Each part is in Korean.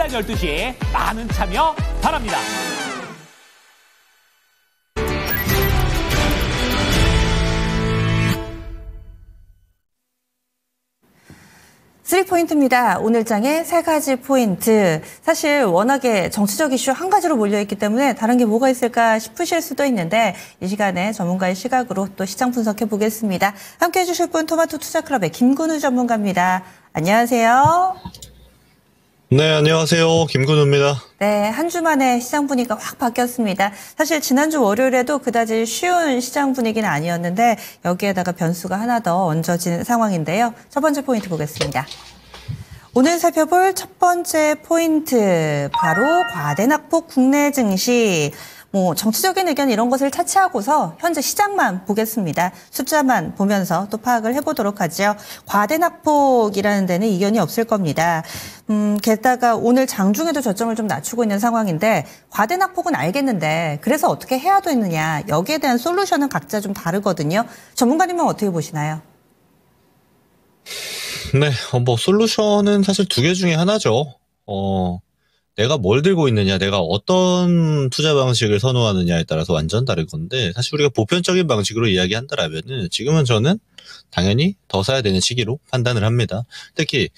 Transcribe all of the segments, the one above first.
오전 12시 많은 참여 바랍니다. 쓰리포인트입니다. 오늘 장의 세 가지 포인트. 사실 워낙에 정치적 이슈 한 가지로 몰려있기 때문에 다른 게 뭐가 있을까 싶으실 수도 있는데 이 시간에 전문가의 시각으로 또 시장 분석해 보겠습니다. 함께해 주실 분 토마토 투자클럽의 김근우 전문가입니다. 안녕하세요. 네, 안녕하세요. 김근우입니다. 네, 한 주 만에 시장 분위기가 확 바뀌었습니다. 사실 지난주 월요일에도 그다지 쉬운 시장 분위기는 아니었는데 여기에다가 변수가 하나 더 얹어진 상황인데요. 첫 번째 포인트 보겠습니다. 오늘 살펴볼 첫 번째 포인트, 바로 과대낙폭 국내 증시. 정치적인 의견 이런 것을 차치하고서 현재 시장만 보겠습니다. 숫자만 보면서 또 파악을 해보도록 하죠. 과대낙폭이라는 데는 이견이 없을 겁니다. 게다가 오늘 장중에도 저점을 좀 낮추고 있는 상황인데 과대낙폭은 알겠는데 그래서 어떻게 해야 되느냐, 여기에 대한 솔루션은 각자 좀 다르거든요. 전문가님은 어떻게 보시나요? 네, 솔루션은 사실 두 개 중에 하나죠. 내가 뭘 들고 있느냐, 내가 어떤 투자 방식을 선호하느냐에 따라서 완전 다를 건데, 사실 우리가 보편적인 방식으로 이야기한다라면은 지금은 저는 당연히 더 사야 되는 시기로 판단을 합니다. 특히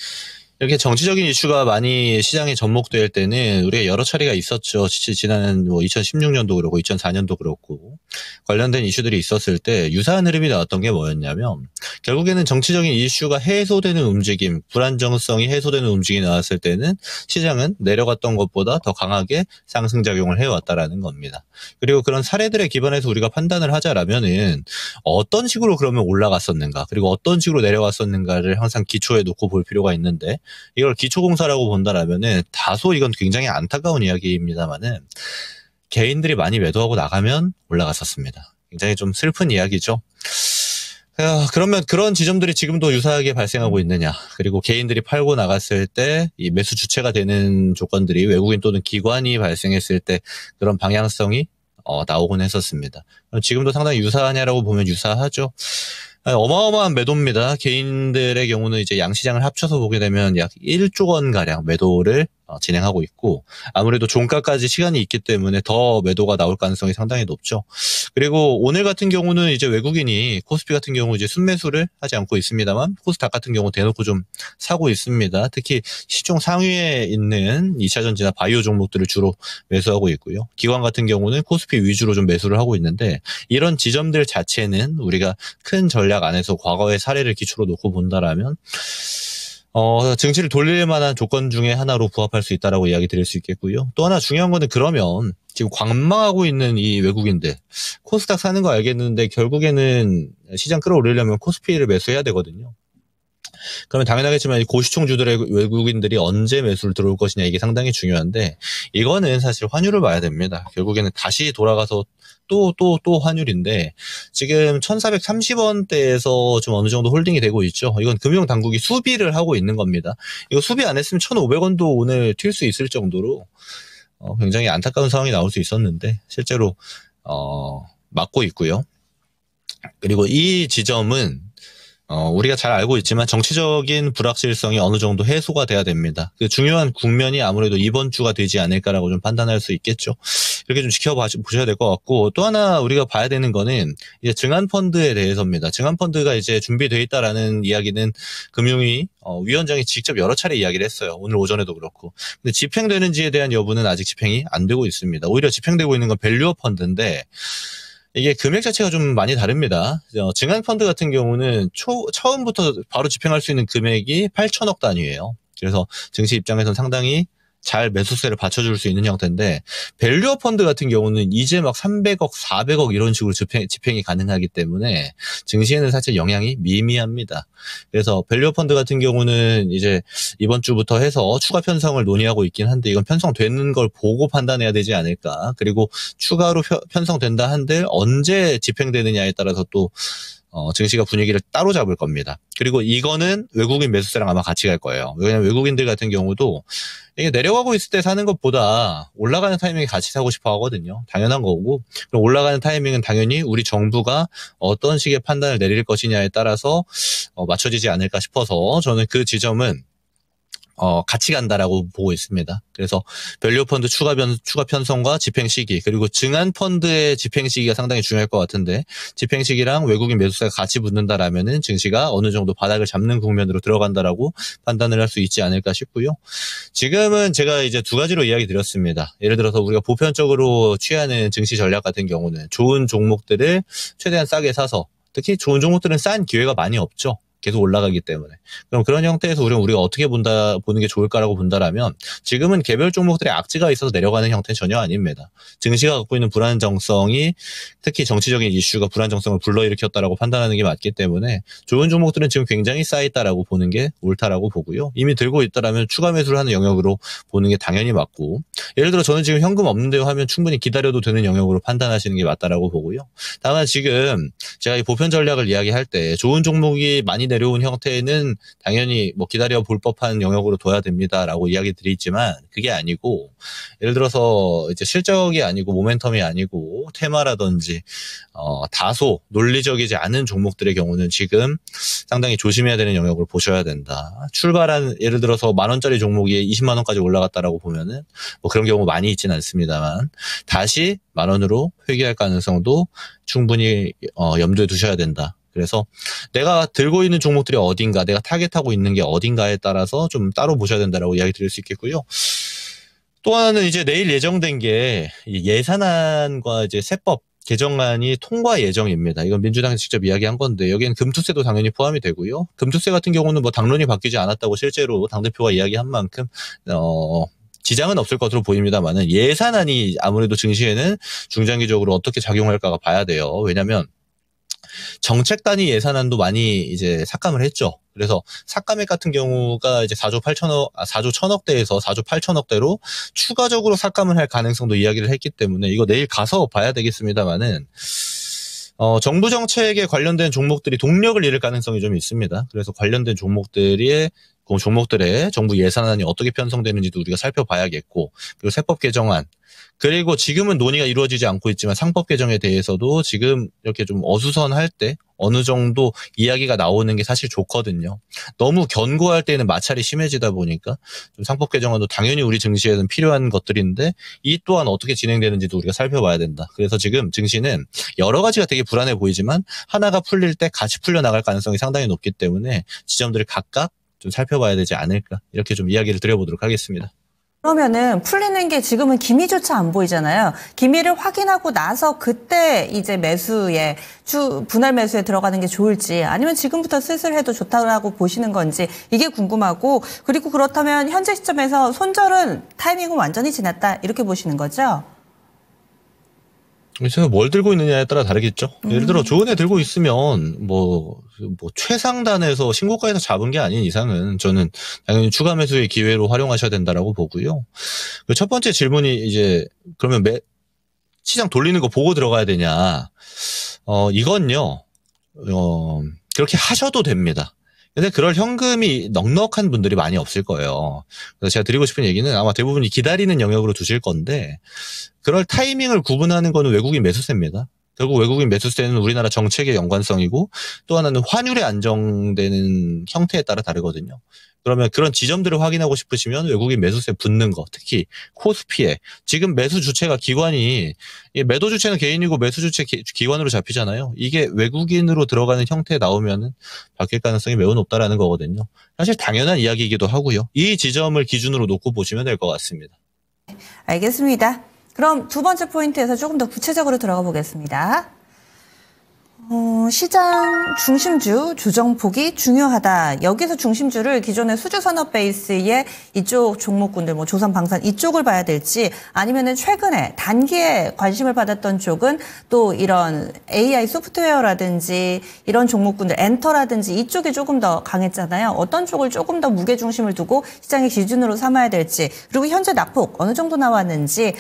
이렇게 정치적인 이슈가 많이 시장에 접목될 때는 우리가 여러 차례가 있었죠. 지난 2016년도 그렇고 2004년도 그렇고 관련된 이슈들이 있었을 때 유사한 흐름이 나왔던 게 뭐였냐면, 결국에는 정치적인 이슈가 해소되는 움직임, 불안정성이 해소되는 움직임이 나왔을 때는 시장은 내려갔던 것보다 더 강하게 상승작용을 해왔다라는 겁니다. 그리고 그런 사례들에 기반해서 우리가 판단을 하자라면은 어떤 식으로 그러면 올라갔었는가, 그리고 어떤 식으로 내려갔었는가를 항상 기초에 놓고 볼 필요가 있는데, 이걸 기초공사라고 본다라면은 다소 이건 굉장히 안타까운 이야기입니다만은 개인들이 많이 매도하고 나가면 올라갔었습니다. 굉장히 좀 슬픈 이야기죠. 그러면 그런 지점들이 지금도 유사하게 발생하고 있느냐, 그리고 개인들이 팔고 나갔을 때 이 매수 주체가 되는 조건들이 외국인 또는 기관이 발생했을 때 그런 방향성이 나오곤 했었습니다. 지금도 상당히 유사하냐라고 보면 유사하죠. 어마어마한 매도입니다. 개인들의 경우는 이제 양시장을 합쳐서 보게 되면 약 1조 원 가량 매도를 진행하고 있고, 아무래도 종가까지 시간이 있기 때문에 더 매도가 나올 가능성이 상당히 높죠. 그리고 오늘 같은 경우는 이제 외국인이 코스피 같은 경우 이제 순매수를 하지 않고 있습니다만 코스닥 같은 경우 대놓고 좀 사고 있습니다. 특히 시총 상위에 있는 2차전지나 바이오 종목들을 주로 매수하고 있고요. 기관 같은 경우는 코스피 위주로 좀 매수를 하고 있는데, 이런 지점들 자체는 우리가 큰 전략 안에서 과거의 사례를 기초로 놓고 본다라면 증시를 돌릴 만한 조건 중에 하나로 부합할 수 있다라고 이야기 드릴 수 있겠고요. 또 하나 중요한 거는, 그러면 지금 관망하고 있는 이 외국인들, 코스닥 사는 거 알겠는데 결국에는 시장 끌어올리려면 코스피를 매수해야 되거든요. 그러면 당연하겠지만 이 고시총주들의 외국인들이 언제 매수를 들어올 것이냐, 이게 상당히 중요한데, 이거는 사실 환율을 봐야 됩니다. 결국에는 다시 돌아가서 또 환율인데, 지금 1430원대에서 좀 어느 정도 홀딩이 되고 있죠. 이건 금융당국이 수비를 하고 있는 겁니다. 이거 수비 안 했으면 1500원도 오늘 튈 수 있을 정도로 굉장히 안타까운 상황이 나올 수 있었는데 실제로 막고 있고요. 그리고 이 지점은 우리가 잘 알고 있지만 정치적인 불확실성이 어느 정도 해소가 돼야 됩니다. 그 중요한 국면이 아무래도 이번 주가 되지 않을까라고 좀 판단할 수 있겠죠. 이렇게 좀 지켜보셔야 될 것 같고, 또 하나 우리가 봐야 되는 거는 이제 증안펀드에 대해서입니다. 증안펀드가 이제 준비되어 있다라는 이야기는 금융위 위원장이 직접 여러 차례 이야기를 했어요. 오늘 오전에도 그렇고. 근데 집행되는지에 대한 여부는 아직 집행이 안 되고 있습니다. 오히려 집행되고 있는 건 밸류업 펀드인데, 이게 금액 자체가 좀 많이 다릅니다. 증안펀드 같은 경우는 처음부터 바로 집행할 수 있는 금액이 8천억 단위예요. 그래서 증시 입장에서는 상당히 잘 매수세를 받쳐줄 수 있는 형태인데, 밸류업 펀드 같은 경우는 이제 막 300억, 400억 이런 식으로 집행이 가능하기 때문에 증시에는 사실 영향이 미미합니다. 그래서 밸류업 펀드 같은 경우는 이제 이번 주부터 해서 추가 편성을 논의하고 있긴 한데, 이건 편성되는 걸 보고 판단해야 되지 않을까. 그리고 추가로 편성된다 한들 언제 집행되느냐에 따라서 또 증시가 분위기를 따로 잡을 겁니다. 그리고 이거는 외국인 매수세랑 아마 같이 갈 거예요. 왜냐하면 외국인들 같은 경우도 이게 내려가고 있을 때 사는 것보다 올라가는 타이밍에 같이 사고 싶어 하거든요. 당연한 거고, 그럼 올라가는 타이밍은 당연히 우리 정부가 어떤 식의 판단을 내릴 것이냐에 따라서 맞춰지지 않을까 싶어서, 저는 그 지점은 같이 간다라고 보고 있습니다. 그래서 밸류 펀드 추가 편성과 집행 시기, 그리고 증한 펀드의 집행 시기가 상당히 중요할 것 같은데, 집행 시기랑 외국인 매수세가 같이 붙는다라면은 증시가 어느 정도 바닥을 잡는 국면으로 들어간다라고 판단을 할 수 있지 않을까 싶고요. 지금은 제가 이제 두 가지로 이야기 드렸습니다. 예를 들어서 우리가 보편적으로 취하는 증시 전략 같은 경우는 좋은 종목들을 최대한 싸게 사서, 특히 좋은 종목들은 싼 기회가 많이 없죠. 계속 올라가기 때문에. 그럼 그런 형태에서 우리가 어떻게 보는 게 좋을까라고 본다라면, 지금은 개별 종목들의 악재가 있어서 내려가는 형태는 전혀 아닙니다. 증시가 갖고 있는 불안정성이, 특히 정치적인 이슈가 불안정성을 불러일으켰다라고 판단하는 게 맞기 때문에, 좋은 종목들은 지금 굉장히 쌓여있다라고 보는 게 옳다라고 보고요. 이미 들고 있다라면 추가 매수를 하는 영역으로 보는 게 당연히 맞고, 예를 들어 저는 지금 현금 없는데요 하면 충분히 기다려도 되는 영역으로 판단하시는 게 맞다라고 보고요. 다만 지금 제가 이 보편 전략을 이야기할 때 좋은 종목이 많이 내려온 형태는 당연히 뭐 기다려 볼 법한 영역으로 둬야 됩니다라고 이야기 드리지만, 그게 아니고, 예를 들어서 이제 실적이 아니고 모멘텀이 아니고 테마라든지 다소 논리적이지 않은 종목들의 경우는 지금 상당히 조심해야 되는 영역을 보셔야 된다. 출발한 예를 들어서 10,000원짜리 종목이 20만 원까지 올라갔다라고 보면은 뭐 그런 경우 많이 있지는 않습니다만, 다시 10,000원으로 회귀할 가능성도 충분히 염두에 두셔야 된다. 그래서 내가 들고 있는 종목들이 어딘가, 내가 타겟하고 있는 게 어딘가에 따라서 좀 따로 보셔야 된다라고 이야기 드릴 수 있겠고요. 또 하나는 이제 내일 예정된 게 예산안과 이제 세법 개정안이 통과 예정입니다. 이건 민주당이 직접 이야기한 건데, 여기엔 금투세도 당연히 포함이 되고요. 금투세 같은 경우는 뭐 당론이 바뀌지 않았다고 실제로 당대표가 이야기한 만큼 지장은 없을 것으로 보입니다만은, 예산안이 아무래도 증시에는 중장기적으로 어떻게 작용할까가 봐야 돼요. 왜냐면 정책 단위 예산안도 많이 이제 삭감을 했죠. 그래서 삭감액 같은 경우가 이제 4조 1,000억대에서 4조 8천억대로 추가적으로 삭감을 할 가능성도 이야기를 했기 때문에, 이거 내일 가서 봐야 되겠습니다만은, 정부 정책에 관련된 종목들이 동력을 잃을 가능성이 좀 있습니다. 그래서 관련된 종목들의 정부 예산안이 어떻게 편성되는지도 우리가 살펴봐야겠고, 그리고 세법 개정안, 그리고 지금은 논의가 이루어지지 않고 있지만 상법 개정에 대해서도 지금 이렇게 좀 어수선할 때 어느 정도 이야기가 나오는 게 사실 좋거든요. 너무 견고할 때는 마찰이 심해지다 보니까 좀 상법 개정안도 당연히 우리 증시에는 필요한 것들인데, 이 또한 어떻게 진행되는지도 우리가 살펴봐야 된다. 그래서 지금 증시는 여러 가지가 되게 불안해 보이지만 하나가 풀릴 때 같이 풀려나갈 가능성이 상당히 높기 때문에 지점들을 각각 좀 살펴봐야 되지 않을까, 이렇게 좀 이야기를 드려보도록 하겠습니다. 그러면은 풀리는 게 지금은 기미조차 안 보이잖아요. 기미를 확인하고 나서 그때 이제 분할 매수에 들어가는 게 좋을지, 아니면 지금부터 슬슬 해도 좋다고 보시는 건지, 이게 궁금하고, 그리고 그렇다면 현재 시점에서 손절은 타이밍은 완전히 지났다, 이렇게 보시는 거죠? 제가 뭘 들고 있느냐에 따라 다르겠죠. 예를 들어 좋은 애 들고 있으면 뭐 최상단에서 신고가에서 잡은 게 아닌 이상은 저는 당연히 추가 매수의 기회로 활용하셔야 된다라고 보고요. 첫 번째 질문이 이제 그러면 시장 돌리는 거 보고 들어가야 되냐? 이건요. 그렇게 하셔도 됩니다. 근데 그럴 현금이 넉넉한 분들이 많이 없을 거예요. 그래서 제가 드리고 싶은 얘기는, 아마 대부분이 기다리는 영역으로 두실 건데, 그럴 타이밍을 구분하는 거는 외국인 매수세입니다. 결국 외국인 매수세는 우리나라 정책의 연관성이고, 또 하나는 환율에 안정되는 형태에 따라 다르거든요. 그러면 그런 지점들을 확인하고 싶으시면 외국인 매수세 붙는 거, 특히 코스피에 지금 매수 주체가 기관이, 매도 주체는 개인이고 매수 주체 기관으로 잡히잖아요. 이게 외국인으로 들어가는 형태에 나오면은 바뀔 가능성이 매우 높다라는 거거든요. 사실 당연한 이야기이기도 하고요. 이 지점을 기준으로 놓고 보시면 될 것 같습니다. 알겠습니다. 그럼 두 번째 포인트에서 조금 더 구체적으로 들어가 보겠습니다. 시장 중심주 조정폭이 중요하다. 여기서 중심주를 기존의 수주산업 베이스의 이쪽 종목군들, 뭐 조선, 방산 이쪽을 봐야 될지, 아니면은 최근에 단기에 관심을 받았던 쪽은 또 이런 AI 소프트웨어라든지 이런 종목군들, 엔터라든지 이쪽이 조금 더 강했잖아요. 어떤 쪽을 조금 더 무게 중심을 두고 시장의 기준으로 삼아야 될지, 그리고 현재 낙폭 어느 정도 나왔는지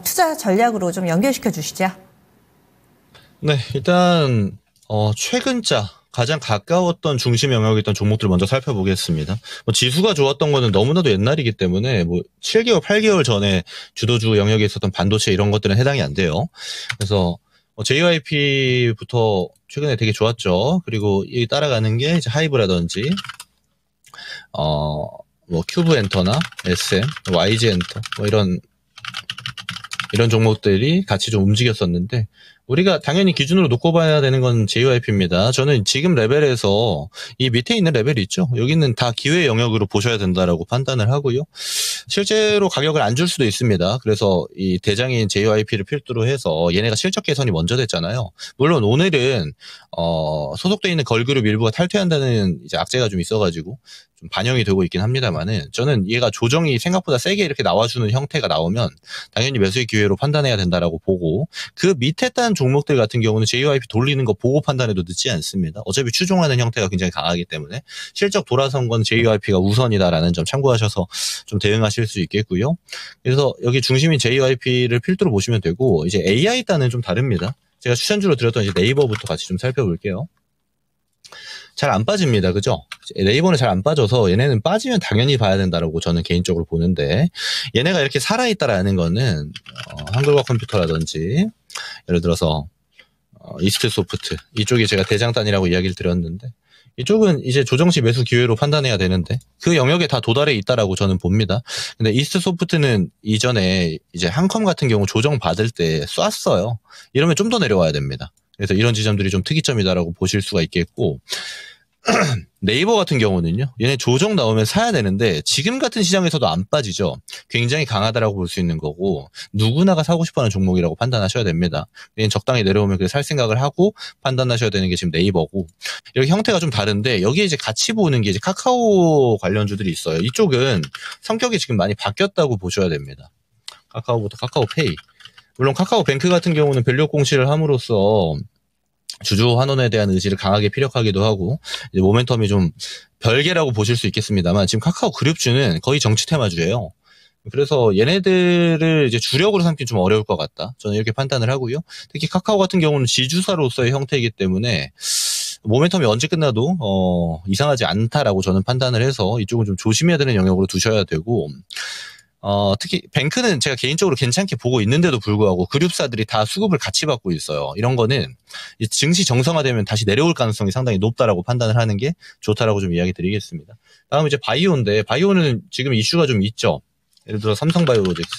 투자 전략으로 좀 연결시켜 주시죠. 네, 일단 최근자 가장 가까웠던 중심 영역이었던 종목들 먼저 살펴보겠습니다. 지수가 좋았던 거는 너무나도 옛날이기 때문에 7개월, 8개월 전에 주도주 영역에 있었던 반도체 이런 것들은 해당이 안 돼요. 그래서 JYP부터 최근에 되게 좋았죠. 그리고 이 따라가는 게 이제 하이브라든지 뭐 큐브 엔터나 SM, YG 엔터 뭐 이런 종목들이 같이 좀 움직였었는데 우리가 당연히 기준으로 놓고 봐야 되는 건 JYP입니다. 저는 지금 레벨에서 이 밑에 있는 레벨이 있죠. 여기는 다 기회 영역으로 보셔야 된다라고 판단을 하고요. 실제로 가격을 안 줄 수도 있습니다. 그래서 이 대장인 JYP를 필두로 해서 얘네가 실적 개선이 먼저 됐잖아요. 물론 오늘은 소속돼 있는 걸그룹 일부가 탈퇴한다는 이제 악재가 좀 있어가지고 좀 반영이 되고 있긴 합니다만은 저는 얘가 조정이 생각보다 세게 이렇게 나와주는 형태가 나오면 당연히 매수의 기회로 판단해야 된다라고 보고 그 밑에 딴 종목들 같은 경우는 JYP 돌리는 거 보고 판단해도 늦지 않습니다. 어차피 추종하는 형태가 굉장히 강하기 때문에 실적 돌아선 건 JYP가 우선이다라는 점 참고하셔서 좀 대응하실 수 있겠고요. 그래서 여기 중심인 JYP를 필두로 보시면 되고 이제 AI 단은 좀 다릅니다. 제가 추천주로 드렸던 이제 네이버부터 같이 좀 살펴볼게요. 잘 안 빠집니다. 그죠? 네이버는 잘 안 빠져서 얘네는 빠지면 당연히 봐야 된다라고 저는 개인적으로 보는데 얘네가 이렇게 살아있다라는 거는 한글과 컴퓨터라든지 예를 들어서 이스트 소프트 이쪽이 제가 대장단이라고 이야기를 드렸는데 이쪽은 이제 조정시 매수 기회로 판단해야 되는데 그 영역에 다 도달해 있다라고 저는 봅니다. 근데 이스트 소프트는 이전에 이제 한컴 같은 경우 조정 받을 때 쐈어요. 이러면 좀 더 내려와야 됩니다. 그래서 이런 지점들이 좀 특이점이다라고 보실 수가 있겠고 네이버 같은 경우는요. 얘네 조정 나오면 사야 되는데 지금 같은 시장에서도 안 빠지죠. 굉장히 강하다라고 볼 수 있는 거고 누구나가 사고 싶어하는 종목이라고 판단하셔야 됩니다. 얘는 적당히 내려오면 살 생각을 하고 판단하셔야 되는 게 지금 네이버고 이렇게 형태가 좀 다른데 여기에 이제 같이 보는 게 이제 카카오 관련주들이 있어요. 이쪽은 성격이 지금 많이 바뀌었다고 보셔야 됩니다. 카카오부터 카카오페이 물론 카카오뱅크 같은 경우는 밸류 공시를 함으로써 주주 환원에 대한 의지를 강하게 피력하기도 하고 이제 모멘텀이 좀 별개라고 보실 수 있겠습니다만 지금 카카오 그룹주는 거의 정치 테마주예요. 그래서 얘네들을 이제 주력으로 삼기 좀 어려울 것 같다. 저는 이렇게 판단을 하고요. 특히 카카오 같은 경우는 지주사로서의 형태이기 때문에 모멘텀이 언제 끝나도 이상하지 않다라고 저는 판단을 해서 이쪽은 좀 조심해야 되는 영역으로 두셔야 되고 특히 뱅크는 제가 개인적으로 괜찮게 보고 있는데도 불구하고 그룹사들이 다 수급을 같이 받고 있어요. 이런 거는 증시 정상화되면 다시 내려올 가능성이 상당히 높다라고 판단을 하는 게 좋다라고 좀 이야기 드리겠습니다. 다음 이제 바이오인데 바이오는 지금 이슈가 좀 있죠. 예를 들어 삼성바이오로직스.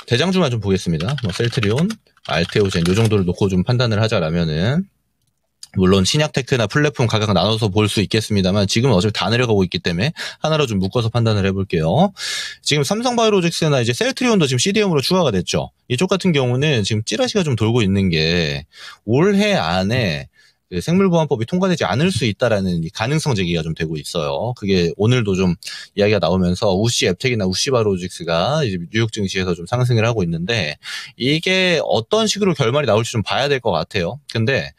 대장주만 좀 보겠습니다. 뭐 셀트리온, 알테오젠 요 정도를 놓고 좀 판단을 하자라면은 물론 신약테크나 플랫폼 가격 나눠서 볼 수 있겠습니다만 지금은 어차피 다 내려가고 있기 때문에 하나로 좀 묶어서 판단을 해볼게요. 지금 삼성바이오로직스나 이제 셀트리온도 지금 CDM으로 추가가 됐죠. 이쪽 같은 경우는 지금 찌라시가 좀 돌고 있는 게 올해 안에 생물보안법이 통과되지 않을 수 있다라는 가능성 제기가 좀 되고 있어요. 그게 오늘도 좀 이야기가 나오면서 우시 앱텍이나 우시 바이오로직스가 이제 뉴욕 증시에서 좀 상승을 하고 있는데 이게 어떤 식으로 결말이 나올지 좀 봐야 될 것 같아요. 근데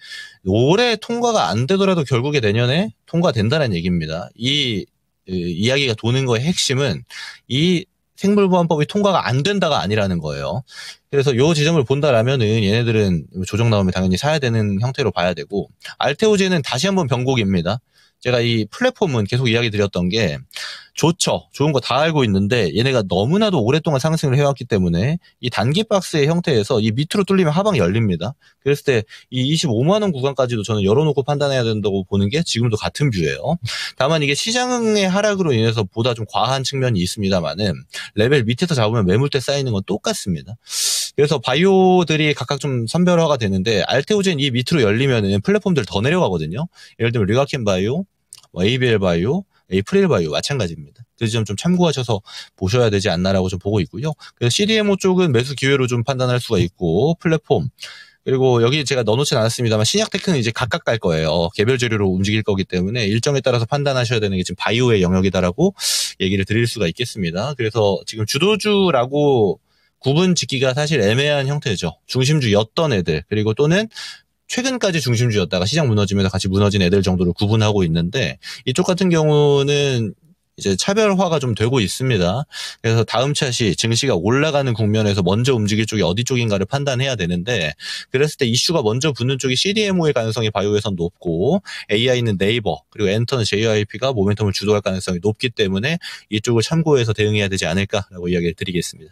올해 통과가 안 되더라도 결국에 내년에 통과된다는 얘기입니다. 이 이야기가 도는 거의 핵심은 이 생물보안법이 통과가 안 된다가 아니라는 거예요. 그래서 이 지점을 본다라면은 얘네들은 조정 나오면 당연히 사야 되는 형태로 봐야 되고 알테오제는 다시 한번 변곡입니다. 제가 이 플랫폼은 계속 이야기 드렸던 게 좋죠. 좋은 거 다 알고 있는데 얘네가 너무나도 오랫동안 상승을 해왔기 때문에 이 단기 박스의 형태에서 이 밑으로 뚫리면 하방이 열립니다. 그랬을 때 이 25만 원 구간까지도 저는 열어놓고 판단해야 된다고 보는 게 지금도 같은 뷰예요. 다만 이게 시장의 하락으로 인해서 보다 좀 과한 측면이 있습니다만은 레벨 밑에서 잡으면 매물대 쌓이는 건 똑같습니다. 그래서 바이오들이 각각 좀 선별화가 되는데 알테오젠 이 밑으로 열리면은 플랫폼들 더 내려가거든요. 예를 들면 르가켄 바이오, ABL 바이오, 에이프릴 바이오 마찬가지입니다. 그 점 좀 참고하셔서 보셔야 되지 않나라고 좀 보고 있고요. 그래서 CDMO 쪽은 매수 기회로 좀 판단할 수가 있고 플랫폼 그리고 여기 제가 넣어놓진 않았습니다만 신약테크는 이제 각각 갈 거예요. 개별 재료로 움직일 거기 때문에 일정에 따라서 판단하셔야 되는 게 지금 바이오의 영역이다라고 얘기를 드릴 수가 있겠습니다. 그래서 지금 주도주라고 구분 짓기가 사실 애매한 형태죠. 중심주였던 애들 그리고 또는 최근까지 중심주였다가 시장 무너지면서 같이 무너진 애들 정도를 구분하고 있는데 이쪽 같은 경우는 이제 차별화가 좀 되고 있습니다. 그래서 다음 차시 증시가 올라가는 국면에서 먼저 움직일 쪽이 어디 쪽인가를 판단해야 되는데 그랬을 때 이슈가 먼저 붙는 쪽이 CDMO의 가능성이 바이오에선 높고 AI는 네이버 그리고 엔터는 JYP가 모멘텀을 주도할 가능성이 높기 때문에 이쪽을 참고해서 대응해야 되지 않을까라고 이야기를 드리겠습니다.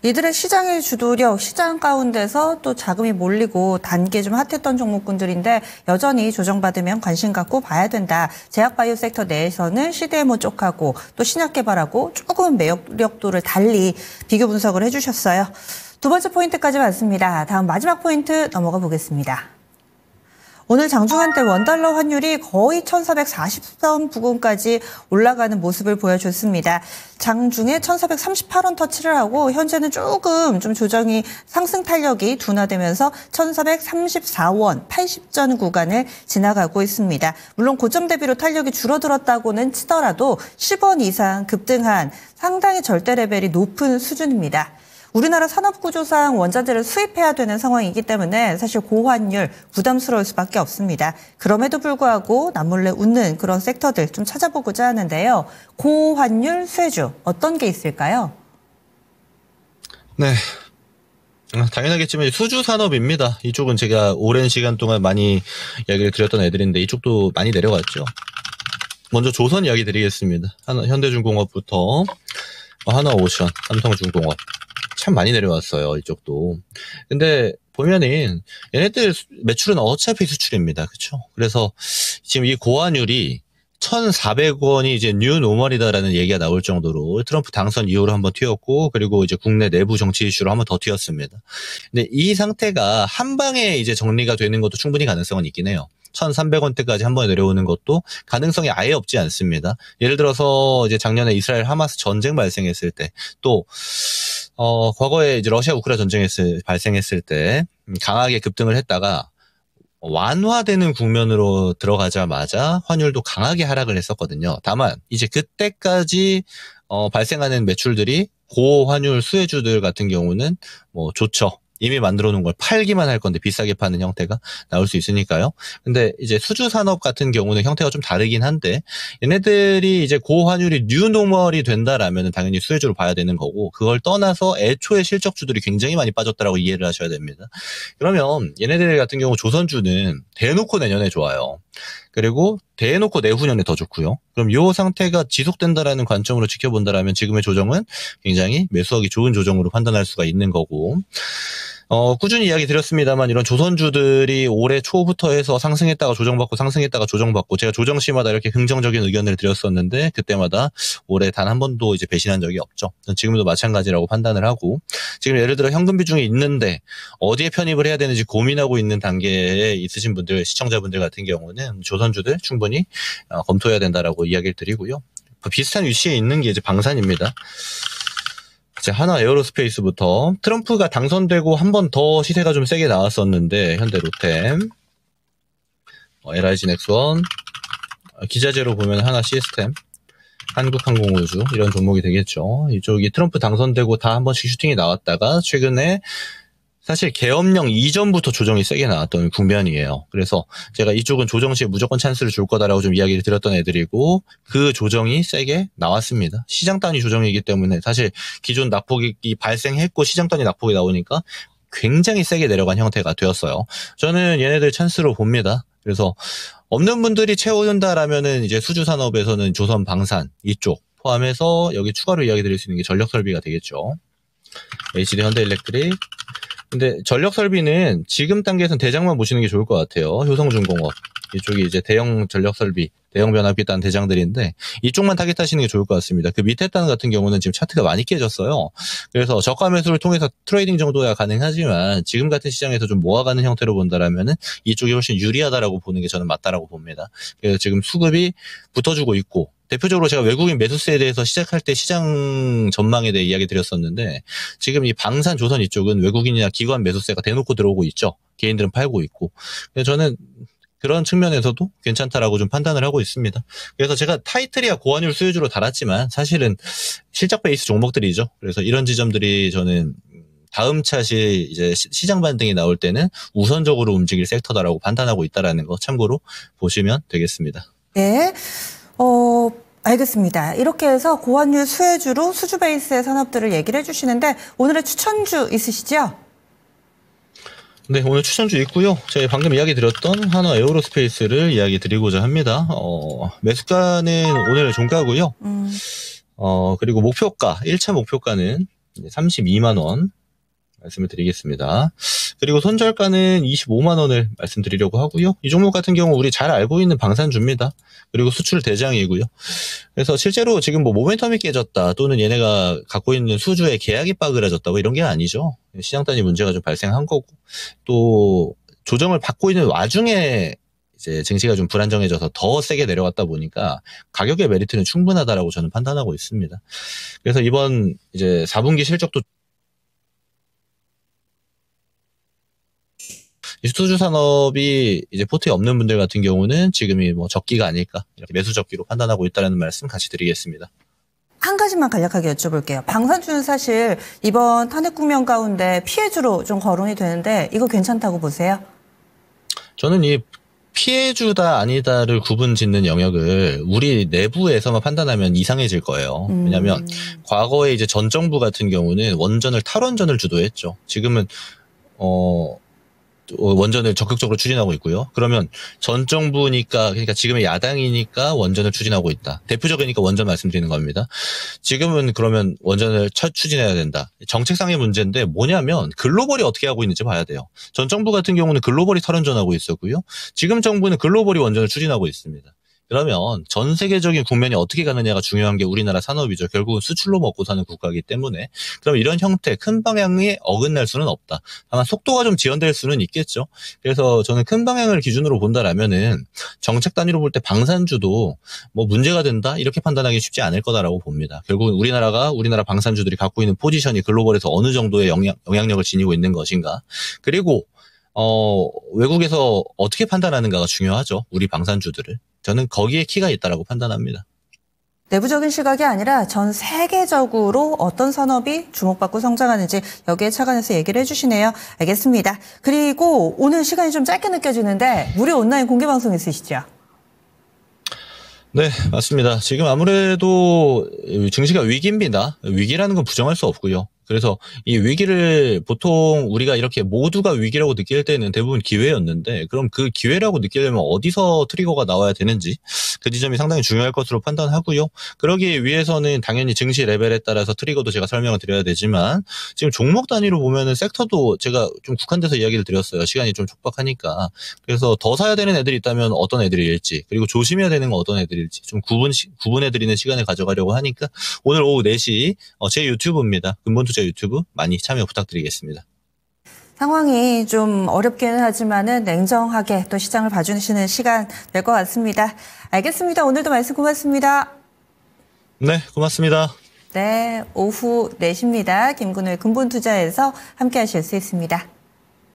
이들의 시장의 주도력, 시장 가운데서 또 자금이 몰리고 단계 좀 핫했던 종목군들인데 여전히 조정받으면 관심 갖고 봐야 된다. 제약바이오 섹터 내에서는 CDMO 쪽하고 또 신약 개발하고 조금 매력도를 달리 비교 분석을 해주셨어요. 두 번째 포인트까지 왔습니다. 다음 마지막 포인트 넘어가 보겠습니다. 오늘 장중한 때 원달러 환율이 거의 1440선 부근까지 올라가는 모습을 보여줬습니다. 장중에 1438원 터치를 하고 현재는 조금 좀 조정이 상승 탄력이 둔화되면서 1434원 80전 구간을 지나가고 있습니다. 물론 고점 대비로 탄력이 줄어들었다고는 치더라도 10원 이상 급등한 상당히 절대 레벨이 높은 수준입니다. 우리나라 산업구조상 원자재를 수입해야 되는 상황이기 때문에 사실 고환율 부담스러울 수밖에 없습니다. 그럼에도 불구하고 남몰래 웃는 그런 섹터들 좀 찾아보고자 하는데요. 고환율 수혜주 어떤 게 있을까요? 네. 당연하겠지만 수주 산업입니다. 이쪽은 제가 오랜 시간 동안 많이 이야기를 드렸던 애들인데 이쪽도 많이 내려갔죠. 먼저 조선 이야기 드리겠습니다. 현대중공업부터 하나오션, 삼성중공업. 참 많이 내려왔어요, 이쪽도. 근데 보면은 얘네들 매출은 어차피 수출입니다. 그렇죠? 그래서 지금 이 고환율이 1,400원이 이제 뉴 노멀이다라는 얘기가 나올 정도로 트럼프 당선 이후로 한번 튀었고, 그리고 이제 국내 내부 정치 이슈로 한번 더 튀었습니다. 근데 이 상태가 한 방에 이제 정리가 되는 것도 충분히 가능성은 있긴 해요. 1,300원대까지 한 번에 내려오는 것도 가능성이 아예 없지 않습니다. 예를 들어서 이제 작년에 이스라엘 하마스 전쟁 발생했을 때, 또 과거에 이제 러시아 우크라 전쟁이 발생했을 때 강하게 급등을 했다가 완화되는 국면으로 들어가자마자 환율도 강하게 하락을 했었거든요. 다만 이제 그때까지 발생하는 매출들이 고환율 수혜주들 같은 경우는 뭐 좋죠. 이미 만들어 놓은 걸 팔기만 할 건데 비싸게 파는 형태가 나올 수 있으니까요. 근데 이제 수주 산업 같은 경우는 형태가 좀 다르긴 한데 얘네들이 이제 고환율이 뉴노멀이 된다라면 당연히 수혜주로 봐야 되는 거고, 그걸 떠나서 애초에 실적주들이 굉장히 많이 빠졌다라고 이해를 하셔야 됩니다. 그러면 얘네들 같은 경우 조선주는 대놓고 내년에 좋아요. 그리고 대놓고 내후년에 더 좋고요. 그럼 이 상태가 지속된다라는 관점으로 지켜본다라면 지금의 조정은 굉장히 매수하기 좋은 조정으로 판단할 수가 있는 거고, 꾸준히 이야기 드렸습니다만 이런 조선주들이 올해 초부터 해서 상승했다가 조정받고 상승했다가 조정받고, 제가 조정 시마다 이렇게 긍정적인 의견을 드렸었는데 그때마다 올해 단 한 번도 이제 배신한 적이 없죠. 지금도 마찬가지라고 판단을 하고, 지금 예를 들어 현금 비중이 있는데 어디에 편입을 해야 되는지 고민하고 있는 단계에 있으신 분들, 시청자분들 같은 경우는 조선주들 충분히 검토해야 된다라고 이야기를 드리고요. 비슷한 위치에 있는 게 이제 방산입니다. 하나 에어로스페이스부터 트럼프가 당선되고 한 번 더 시세가 좀 세게 나왔었는데 현대로템, LIG 넥스원, 기자재로 보면 하나 시스템, 한국항공우주 이런 종목이 되겠죠. 이쪽이 트럼프 당선되고 다 한 번씩 슈팅이 나왔다가 최근에 사실 계엄령 이전부터 조정이 세게 나왔던 국면이에요. 그래서 제가 이쪽은 조정 시에 무조건 찬스를 줄 거다라고 좀 이야기를 드렸던 애들이고, 그 조정이 세게 나왔습니다. 시장 단위 조정이기 때문에 사실 기존 낙폭이 발생했고 시장 단위 낙폭이 나오니까 굉장히 세게 내려간 형태가 되었어요. 저는 얘네들 찬스로 봅니다. 그래서 없는 분들이 채워준다라면은 이제 수주 산업에서는 조선 방산 이쪽 포함해서 여기 추가로 이야기 드릴 수 있는 게 전력 설비가 되겠죠. HD 현대일렉트릭. 근데 전력 설비는 지금 단계에서는 대장만 보시는 게 좋을 것 같아요. 효성중공업. 이쪽이 이제 대형 전력 설비, 대형 변압기 딴 대장들인데 이쪽만 타겟하시는 게 좋을 것 같습니다. 그 밑에 단 같은 경우는 지금 차트가 많이 깨졌어요. 그래서 저가 매수를 통해서 트레이딩 정도야 가능하지만 지금 같은 시장에서 좀 모아가는 형태로 본다라면은 이쪽이 훨씬 유리하다라고 보는 게 저는 맞다라고 봅니다. 그래서 지금 수급이 붙어주고 있고, 대표적으로 제가 외국인 매수세에 대해서 시작할 때 시장 전망에 대해 이야기 드렸었는데 지금 이 방산 조선 이쪽은 외국인이나 기관 매수세가 대놓고 들어오고 있죠. 개인들은 팔고 있고. 그래서 저는 그런 측면에서도 괜찮다라고 좀 판단을 하고 있습니다. 그래서 제가 타이틀이야 고환율 수혜주로 달았지만 사실은 실적 베이스 종목들이죠. 그래서 이런 지점들이 저는 다음 차시 이제 시장 반등이 나올 때는 우선적으로 움직일 섹터다라고 판단하고 있다라는 거 참고로 보시면 되겠습니다. 네. 알겠습니다. 이렇게 해서 고환율 수혜주로 수주 베이스의 산업들을 얘기를 해주시는데 오늘의 추천주 있으시죠? 네, 오늘 추천주 있고요. 제가 방금 이야기 드렸던 한화 에어로스페이스를 이야기 드리고자 합니다. 매수가는 오늘 종가고요. 그리고 목표가, 1차 목표가는 이제 32만 원 말씀을 드리겠습니다. 그리고 손절가는 25만 원을 말씀드리려고 하고요. 이 종목 같은 경우 우리 잘 알고 있는 방산주입니다. 그리고 수출 대장이고요. 그래서 실제로 지금 뭐 모멘텀이 깨졌다 또는 얘네가 갖고 있는 수주의 계약이 빠그라졌다 뭐 이런 게 아니죠. 시장 단위 문제가 좀 발생한 거고 또 조정을 받고 있는 와중에 이제 증시가 좀 불안정해져서 더 세게 내려갔다 보니까 가격의 메리트는 충분하다라고 저는 판단하고 있습니다. 그래서 이번 이제 4분기 실적도 이 수주 산업이 이제 포트에 없는 분들 같은 경우는 지금이 뭐 적기가 아닐까 이렇게 매수 적기로 판단하고 있다는 말씀 같이 드리겠습니다. 한 가지만 간략하게 여쭤볼게요. 방산주는 사실 이번 탄핵 국면 가운데 피해주로 좀 거론이 되는데 이거 괜찮다고 보세요? 저는 이 피해주다 아니다를 구분 짓는 영역을 우리 내부에서만 판단하면 이상해질 거예요. 왜냐하면 과거에 이제 전 정부 같은 경우는 원전을 탈원전을 주도했죠. 지금은 원전을 적극적으로 추진하고 있고요. 그러면 전 정부니까 그러니까 지금의 야당이니까 원전을 추진하고 있다. 대표적이니까 원전 말씀드리는 겁니다. 지금은 그러면 원전을 추진해야 된다. 정책상의 문제인데 뭐냐면 글로벌이 어떻게 하고 있는지 봐야 돼요. 전 정부 같은 경우는 글로벌이 탈원전하고 있었고요. 지금 정부는 글로벌이 원전을 추진하고 있습니다. 그러면 전 세계적인 국면이 어떻게 가느냐가 중요한 게 우리나라 산업이죠. 결국은 수출로 먹고 사는 국가이기 때문에 그럼 이런 형태 큰 방향에 어긋날 수는 없다. 다만 속도가 좀 지연될 수는 있겠죠. 그래서 저는 큰 방향을 기준으로 본다라면은 정책 단위로 볼 때 방산주도 뭐 문제가 된다 이렇게 판단하기 쉽지 않을 거다라고 봅니다. 결국은 우리나라 방산주들이 갖고 있는 포지션이 글로벌에서 어느 정도의 영향력을 지니고 있는 것인가. 그리고 외국에서 어떻게 판단하는가가 중요하죠. 우리 방산주들을. 저는 거기에 키가 있다라고 판단합니다. 내부적인 시각이 아니라 전 세계적으로 어떤 산업이 주목받고 성장하는지 여기에 착안해서 얘기를 해주시네요. 알겠습니다. 그리고 오늘 시간이 좀 짧게 느껴지는데 무료 온라인 공개방송 있으시죠? 네, 맞습니다. 지금 아무래도 증시가 위기입니다. 위기라는 건 부정할 수 없고요. 그래서 이 위기를 보통 우리가 이렇게 모두가 위기라고 느낄 때는 대부분 기회였는데 그럼 그 기회라고 느끼려면 어디서 트리거가 나와야 되는지 그 지점이 상당히 중요할 것으로 판단하고요. 그러기 위해서는 당연히 증시 레벨에 따라서 트리거도 제가 설명을 드려야 되지만 지금 종목 단위로 보면은 섹터도 제가 좀 국한돼서 이야기를 드렸어요. 시간이 좀 촉박하니까. 그래서 더 사야 되는 애들이 있다면 어떤 애들일지 그리고 조심해야 되는 건 어떤 애들일지 좀 구분해드리는 시간을 가져가려고 하니까 오늘 오후 4시 제 유튜브입니다. 근본투자 유튜브 많이 참여 부탁드리겠습니다. 상황이 좀 어렵기는 하지만은 냉정하게 또 시장을 봐주시는 시간 될 것 같습니다. 알겠습니다. 오늘도 말씀 고맙습니다. 네, 고맙습니다. 네, 오후 4시입니다. 김근우의 근본투자에서 함께 하실 수 있습니다.